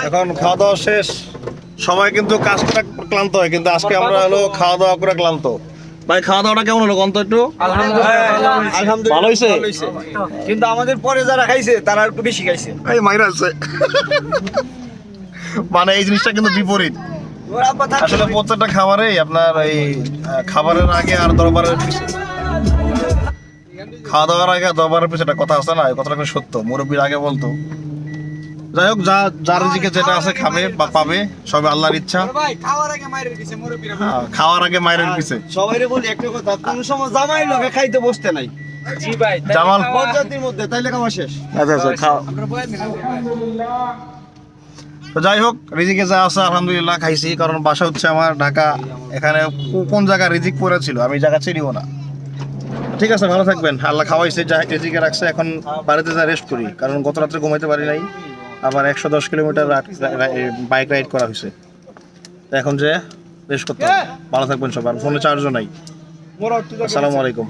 এখন খাওয়া দাওয়া শেষ, সবাই কিন্তু কাজ করে ক্লান্ত হয়, কিন্তু আজকে আমরা হলো খাওয়া দাওয়া করে ক্লান্ত। ভাই খাওয়া দাওয়াটা কেমন হলো গন্ত একটু? আলহামদুলিল্লাহ ভালো হয়েছে, কিন্তু আমাদের পরে যারা খাইছে তারা একটু বেশি খাইছে। এই মাইরা আছে মানে এই জিনিসটা কিন্তু বিপরীত। আসলে প্রত্যেকটা খাবারেই আপনার এই খাবারের আগে আর দরবারের পিছে, খাওয়া দাওয়ার আগে দরবারের পিছে একটা কথা আছে না, এই কথাটা কিন্তু সত্য, মুরব্বীর আগে বলতো। যাই হোক, যার দিকে যেটা আছে খাবে বা পাবে, সবে আল্লাহর ইচ্ছা। খাওয়ার আগে মায়ের পিছে মুরব্বিরা খাওয়ার আগে মায়ের পিছে। সবাইরে বলি একটা কথা, কোন সময় জামাই লগে খাইতে বসতে নাই। জি ভাই, জামাল পর্যাপ্তির মধ্যে তাইলে খাওয়া শেষ। আচ্ছা আচ্ছা খাও। তো যাই হোক, রিজিকে যা আছে আলহামদুলিল্লাহ খাইছি, কারণ বাসা হচ্ছে আমার ঢাকা। এখানে কোন জায়গায় রিজিক পড়েছিল আমি জায়গা চিনিও না। ঠিক আছে, ভালো থাকবেন। আল্লাহ খাওয়াইছে, যা রিজিকে রাখছে, এখন বাড়িতে যা রেস্ট করি, কারণ গত রাত্রে ঘুমাইতে পারি নাই। আবার 110 কিলোমিটার বাইক রাইড করা হয়েছে, এখন যে রেস্ট করতে হবে। ভালো থাকবেন সবার, ফোনে চার্জও নাই। আসসালামু আলাইকুম।